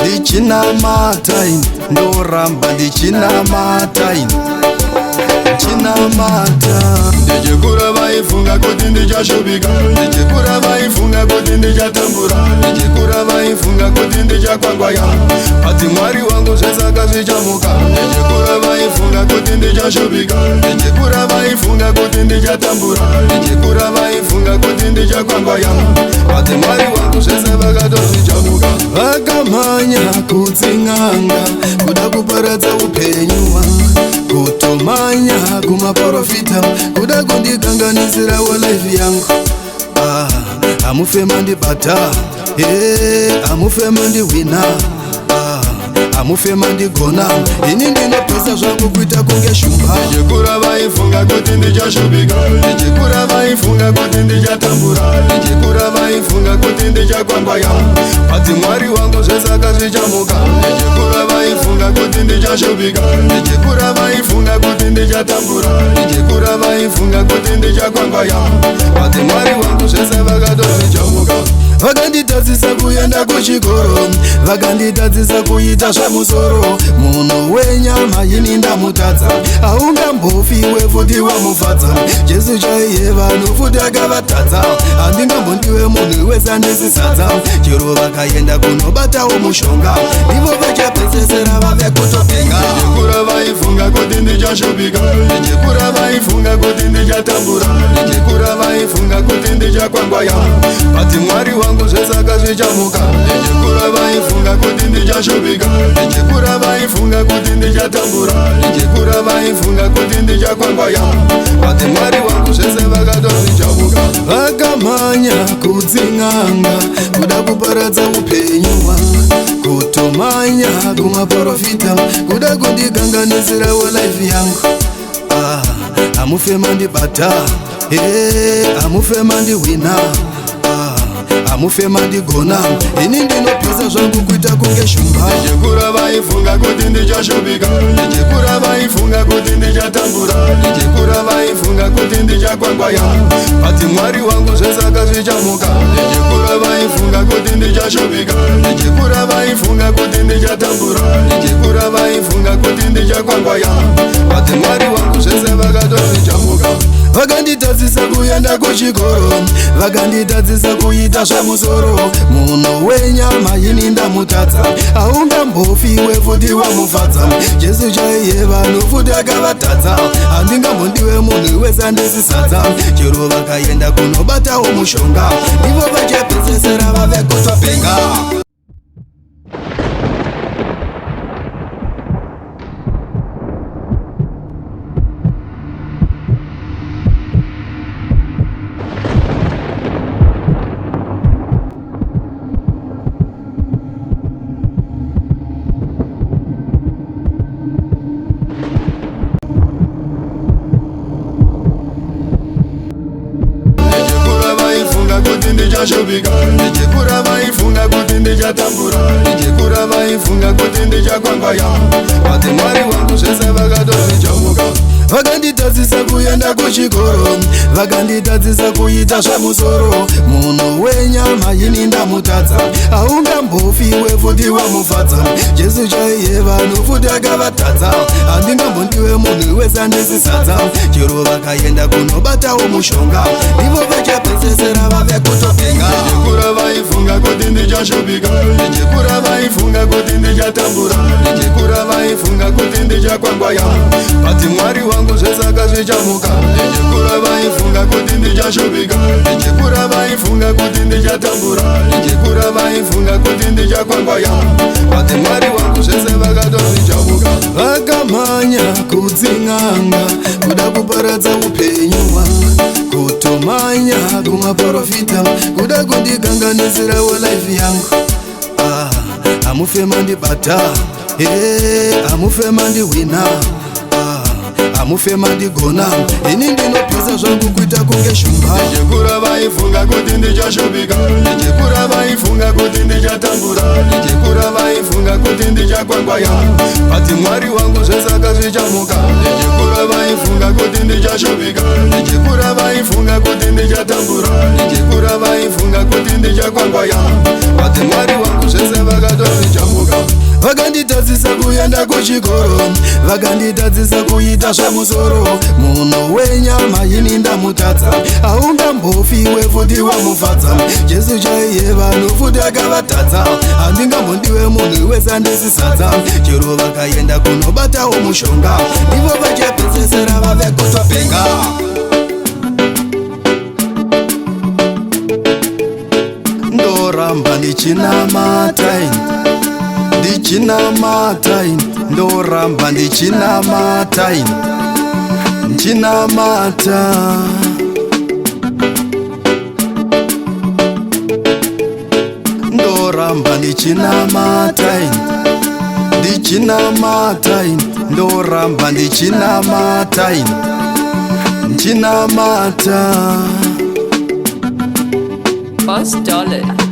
ndichinamata ndoramba ndichinamata ndichikura vaifunga kuti ndichashubika, ndichikura vaifunga kuti ndichatambura, ndichikura vaifunga kuti ndichakwangwaya, ati Mwari wangu zvesaka zvichamuka. Ndichikura vaifunga kuti ndichashubika, ndichikura vaifunga kuti ndichatambura, ndichikura vaifunga kuti ndichakwangwaya, ati Mwari wangu zvese vakatozvichamuka. Vakamhanya kudzing'anga kuda kuparadza upenyu hwangu, kutomanya kumaprofita kuda kundikanganisirawo life yangu. Amufema ndibata, amufema ndiwina, amufema ndigona, ini ndinopesa zvangu kuita kunge shumba. Ndichikura vaifunga kuti ndichashubika, ndichikura vaifunga kuti ndichatambura, ndichikura vaifunga kuti ndichakwangwaya, ati Mwari wangu zvesaka zvichamuka. Ndichikura vaifunga kuti ndichashubika, ndichikura vaifunga kuti ndichatambura, ndichikura vaifunga kuti ndichakwangwaya, ati Mwari wangu zvese vakatozvichamuka. Vakanditadzisa kuenda kuchikoro, vakanditadzisa kuita zvemusoro, munhu wenyama ini ndamutadza, haungambofiwe futi wamufadza. Jesu chaiye vanhu futi akavatadza, handingambondiwe munhu wese andisisadza. Chero vakaenda kunobatawo mushonga, ivo vachapedzesera vave kutopenga. Ndichikura vaifunga kuti ndichashubika, ndichikura vaifunga kuti ndichatambura, ndichikura vaifunga kuti ndichakwangwaya, ati Mwari wangu zvesaka zvichamuka. Ndichikura vaifunga kuti ndichashubika, ndichikura vaifunga kuti ndichatambura, ndichikura vaifunga kuti ndichakwangwaya, ati Mwari wangu zvese vakatozvichamuka. Vakamhanya kudzing'anga kuda kuparadza upenyu hwangu, kutomanya kumaprofita kuda kundikanganisirawo life yangu. Amufema ndibata, amufema ndiwina, amufema ndigona, ini ndinopesa zvangu kuita kunge shumba. Ndichikura vaifunga kuti ndichashubika, ndichikura vaifunga kuti ndichatambura, ndichikura vaifunga kuti ndichakwangwaya, ati Mwari wangu zvesaka zvichamuka. Ndichikura vaifunga kuti ndichashubika, ndichikura vaifunga kuti ndichatambura, ndichikura vaifunga kuti ndichakwangwaya, ati Mwari wangu zvese vakatozvichamuka. Vakanditadzisa kuenda kuchikoro, vakanditadzisa kuita zvemusoro, munhu wenyama ini ndamutadza, haungambofiwe futi wamufadza. Jesu chaiye vanhu futi akavatadza, handingambondiwe munhu wese andisisadza. Chero vakaenda kunobatawo mushonga, ivo vachapedzesera vave kutopenga. Ndichashubika, ndichikura vaifunga kuti ndichatambura, ndichikura vaifunga kuti ndichakwangwaya, ati Mwari wangu zvese vakatozvichamuka. Vakanditadzisa kuenda kuchikoro, vakanditadzisa kuita zvemusoro, munhu wenyama ini ndamutadza, haungambofiwe futi wamufadza. Jesu chaiye vanhu futi akavatadza, handingambondiwe munhu wese andisisadza. Chero vakaenda kunobatawo mushonga, ivo vachapedzesera vave kutopenga. Ndichikura vaifunga kuti ndichashubika, ndichikura vaifunga kuti ndichatambura, ndichikura vaifunga kuti ndichakwangwaya, ati Mwari wangu zvesaka zvichamuka. Ndichikura vaifunga kuti ndichashubika, ndichikura vaifunga kuti ndichatambura, ndichikura vaifunga kuti ndichakwangwaya, ati Mwari wangu zvese vakatozvichamuka. Vakamhanya kudzing'anga kuda kuparadza upenyu hwangu, kutomanya kumaprofita kuda kundikanganisirawo life yangu. Amufema ndibata, amufema ndiwina, amufema ndigona ini ndinopesa zvangu kuita kunge shumba ndichikura vaifunga kuti ndichashupika ndichikura vaifunga kuti ndichatambura ndichikura vaifunga kuti ndichakwangwaya bati mwari wangu zvesaka zvichamuka ndichikura vaifunga kuti ndichashupika ndichikura vaifunga kuti ndichatambura ndichikura vaifunga kuti ndichakwangwaya bati mwari wangu zvese vakatozvichamuka vakanditadzisa kuenda kuchikoro vakanditadzisa kuita zvamusoro munhu wenyama ini ndamutadza haungambofiwe futi wamufadza jesu chaiye vanhu futi akavatadza handingambondiwe munhu wesandisisadza chero vakaenda kunobatawo mushonga ivo vachapedzesera vavekutwapenga ndoramba ndichinamatai ndichinamatai ndoramba ndichinamatai ndichinamata ndoramba ndichinamatai ndichinamatai ndoramba ndichinamatai ndichinamata $1